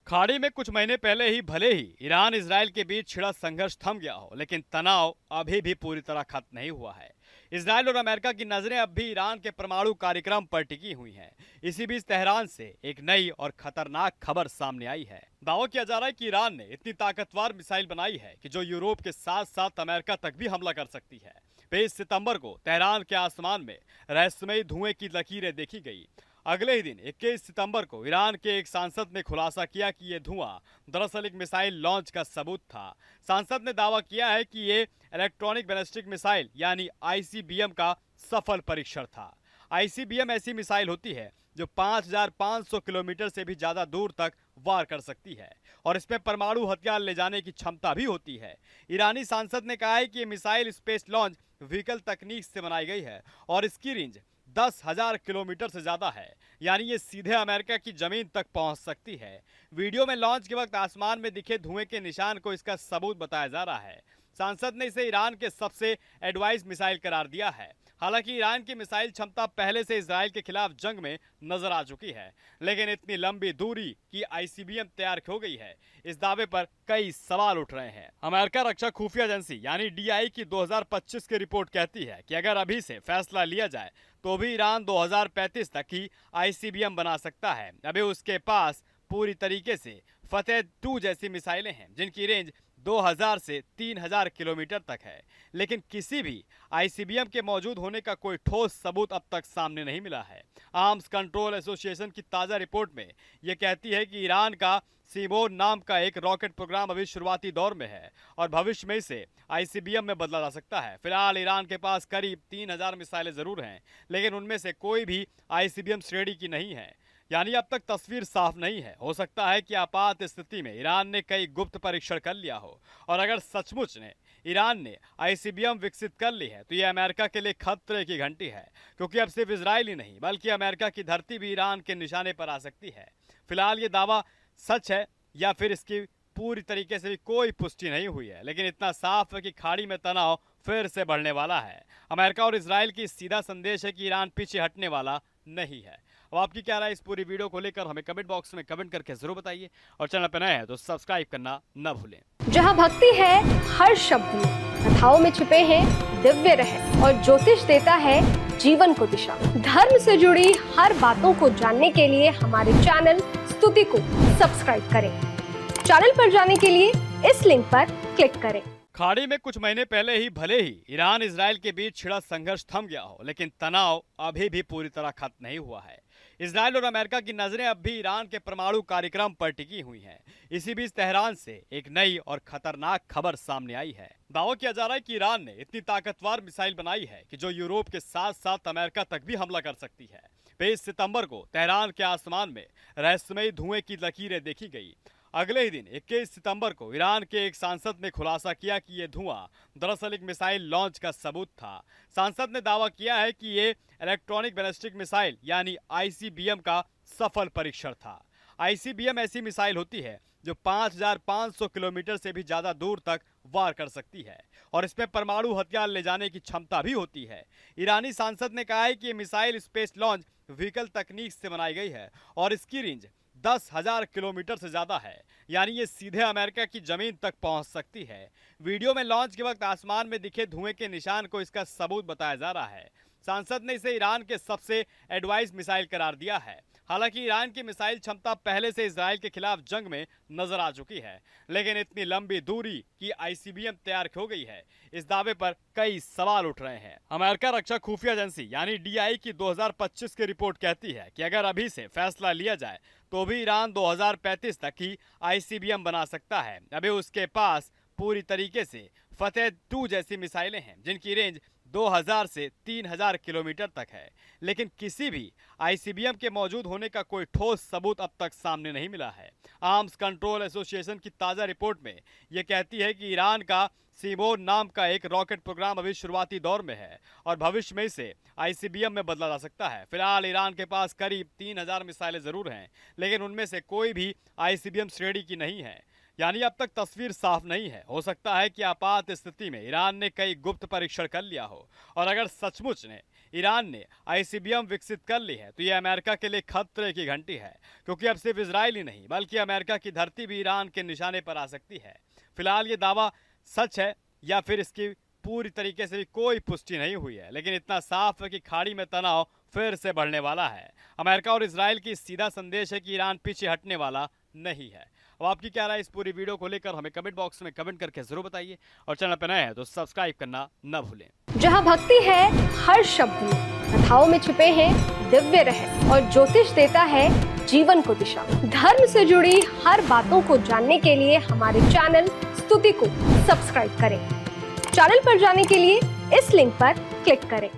खाड़ी में कुछ महीने पहले ही भले ही ईरान इजराइल के बीच छिड़ा संघर्ष थम गया हो, लेकिन तनाव अभी भी पूरी तरह खत्म नहीं हुआ है। इजराइल और अमेरिका की नजरें अब भी ईरान के परमाणु कार्यक्रम पर टिकी हुई हैं। इसी बीच तेहरान से एक नई और खतरनाक खबर सामने आई है। दावा किया जा रहा है कि ईरान ने इतनी ताकतवर मिसाइल बनाई है कि जो यूरोप के साथ साथ अमेरिका तक भी हमला कर सकती है। 20 सितंबर को तेहरान के आसमान में रहस्यमयी धुएं की लकीरें देखी गई। अगले ही दिन 21 सितंबर को ईरान के एक सांसद ने खुलासा किया कि यह धुआं दरअसल एक मिसाइल लॉन्च का सबूत था। सांसद ने दावा किया है कि ये इलेक्ट्रॉनिक बैलिस्टिक मिसाइल यानी आईसीबीएम का सफल परीक्षण था। आईसीबीएम ऐसी मिसाइल होती है जो 5,500 किलोमीटर से भी ज्यादा दूर तक वार कर सकती है और इसमें परमाणु हथियार ले जाने की क्षमता भी होती है। ईरानी सांसद ने कहा है कि ये मिसाइल स्पेस लॉन्च व्हीकल तकनीक से बनाई गई है और इसकी रेंज 10,000 किलोमीटर से ज्यादा है, यानी ये सीधे अमेरिका की जमीन तक पहुंच सकती है। वीडियो में लॉन्च के वक्त आसमान में दिखे धुएं के निशान को इसका सबूत बताया जा रहा है। सांसद ने इसे ईरान के सबसे एडवांस मिसाइल करार दिया है। हालांकि ईरान की मिसाइल क्षमता पहले से इजराइल के खिलाफ जंग में नजर आ चुकी है, लेकिन इतनी लंबी दूरी की आईसीबीएम तैयार हो गई है, इस दावे पर कई सवाल उठ रहे हैं। अमेरिका रक्षा खुफिया एजेंसी यानी डीआई की 2025 की रिपोर्ट कहती है कि अगर अभी से फैसला लिया जाए तो भी ईरान 2035 तक ही आईसीबीएम बना सकता है। अभी उसके पास पूरी तरीके से फतेह 2 जैसी मिसाइलें हैं जिनकी रेंज 2000 से 3000 किलोमीटर तक है, लेकिन किसी भी आईसीबीएम के मौजूद होने का कोई ठोस सबूत अब तक सामने नहीं मिला है। आर्म्स कंट्रोल एसोसिएशन की ताज़ा रिपोर्ट में यह कहती है कि ईरान का सीमोन नाम का एक रॉकेट प्रोग्राम अभी शुरुआती दौर में है और भविष्य में इसे आईसीबीएम में बदला जा सकता है। फिलहाल ईरान के पास करीब 3000 मिसाइलें जरूर हैं, लेकिन उनमें से कोई भी आईसीबीएम श्रेणी की नहीं है, यानी अब तक तस्वीर साफ नहीं है। हो सकता है कि आपात स्थिति में ईरान ने कई गुप्त परीक्षण कर लिया हो और अगर सचमुच ने ईरान ने आईसीबीएम विकसित कर ली है तो यह अमेरिका के लिए खतरे की घंटी है, क्योंकि अब सिर्फ इजराइल ही नहीं बल्कि अमेरिका की धरती भी ईरान के निशाने पर आ सकती है। फिलहाल ये दावा सच है या फिर इसकी पूरी तरीके से भी कोई पुष्टि नहीं हुई है, लेकिन इतना साफ है कि खाड़ी में तनाव फिर से बढ़ने वाला है। अमेरिका और इजराइल की सीधा संदेश है कि ईरान पीछे हटने वाला नहीं है। अब आपकी क्या राय इस पूरी वीडियो को लेकर हमें कमेंट बॉक्स में कमेंट करके जरूर बताइए और चैनल पर नए हैं तो सब्सक्राइब करना न भूलें। जहां भक्ति है हर शब्द में, कथाओं में छिपे हैं दिव्य रहस्य और ज्योतिष देता है जीवन को दिशा। धर्म से जुड़ी हर बातों को जानने के लिए हमारे चैनल स्तुति को सब्सक्राइब करें। चैनल पर जाने के लिए इस लिंक पर क्लिक करें। खाड़ी में कुछ महीने पहले ही भले ही ईरान इजराइल के बीच छिड़ा संघर्ष थम गया हो, लेकिन तनाव अभी भी पूरी तरह खत्म नहीं हुआ है। इजराइल और अमेरिका की नजरें अब भी ईरान के परमाणु कार्यक्रम पर टिकी हुई हैं। इसी बीच तेहरान से एक नई और खतरनाक खबर सामने आई है। दावा किया जा रहा है कि ईरान ने इतनी ताकतवर मिसाइल बनाई है कि जो यूरोप के साथ साथ अमेरिका तक भी हमला कर सकती है। 20 सितंबर को तेहरान के आसमान में रहस्यमयी धुएं की लकीरें देखी गई। अगले ही दिन 21 सितंबर को ईरान के एक सांसद ने खुलासा किया कि यह धुआं दरअसल एक मिसाइल लॉन्च का सबूत था। सांसद ने दावा किया है कि ये इलेक्ट्रॉनिक बैलिस्टिक मिसाइल यानी आईसीबीएम का सफल परीक्षण था। आईसीबीएम ऐसी मिसाइल होती है जो 5,500 किलोमीटर से भी ज्यादा दूर तक वार कर सकती है और इसमें परमाणु हथियार ले जाने की क्षमता भी होती है। ईरानी सांसद ने कहा है कि ये मिसाइल स्पेस लॉन्च व्हीकल तकनीक से बनाई गई है और इसकी रेंज 10,000 किलोमीटर से ज्यादा है, यानी ये सीधे अमेरिका की जमीन तक पहुंच सकती है। वीडियो में लॉन्च के वक्त आसमान में दिखे धुएं के निशान को इसका सबूत बताया जा रहा है। सांसद ने इसे ईरान के सबसे एडवांस मिसाइल करार दिया है। हालांकि ईरान की मिसाइल क्षमता पहले से इजराइल के खिलाफ जंग में नजर आ चुकी है, लेकिन इतनी लंबी दूरी की आईसीबीएम तैयार हो गई है, इस दावे पर कई सवाल उठ रहे हैं। अमेरिका रक्षा खुफिया एजेंसी यानी डीआई की 2025 की रिपोर्ट कहती है कि अगर अभी से फैसला लिया जाए तो भी ईरान 2035 तक ही आईसीबीएम बना सकता है। अभी उसके पास पूरी तरीके से फतेह 2 जैसी मिसाइलें हैं जिनकी रेंज 2000 से 3000 किलोमीटर तक है, लेकिन किसी भी आईसीबीएम के मौजूद होने का कोई ठोस सबूत अब तक सामने नहीं मिला है। आर्म्स कंट्रोल एसोसिएशन की ताज़ा रिपोर्ट में यह कहती है कि ईरान का सीमोन नाम का एक रॉकेट प्रोग्राम अभी शुरुआती दौर में है और भविष्य में इसे आईसीबीएम में बदला जा सकता है। फिलहाल ईरान के पास करीब 3000 मिसाइलें जरूर हैं, लेकिन उनमें से कोई भी आईसीबीएम श्रेणी की नहीं है, यानी अब तक तस्वीर साफ नहीं है। हो सकता है कि आपात स्थिति में ईरान ने कई गुप्त परीक्षण कर लिया हो और अगर सचमुच ने ईरान ने आईसीबीएम विकसित कर ली है तो यह अमेरिका के लिए खतरे की घंटी है, क्योंकि अब सिर्फ इजराइल ही नहीं बल्कि अमेरिका की धरती भी ईरान के निशाने पर आ सकती है। फिलहाल ये दावा सच है या फिर इसकी पूरी तरीके से भी कोई पुष्टि नहीं हुई है, लेकिन इतना साफ है कि खाड़ी में तनाव फिर से बढ़ने वाला है। अमेरिका और इजराइल की सीधा संदेश है कि ईरान पीछे हटने वाला नहीं है। अब आपकी क्या राय है इस पूरी वीडियो को लेकर हमें कमेंट बॉक्स में कमेंट करके जरूर बताइए, और चैनल पर नए हैं तो सब्सक्राइब करना न भूलें। जहाँ भक्ति है हर शब्द में, कथाओं में छिपे हैं दिव्य रहस्य और ज्योतिष देता है जीवन को दिशा। धर्म से जुड़ी हर बातों को जानने के लिए हमारे चैनल स्तुति को सब्सक्राइब करें। चैनल पर जाने के लिए इस लिंक पर क्लिक करें।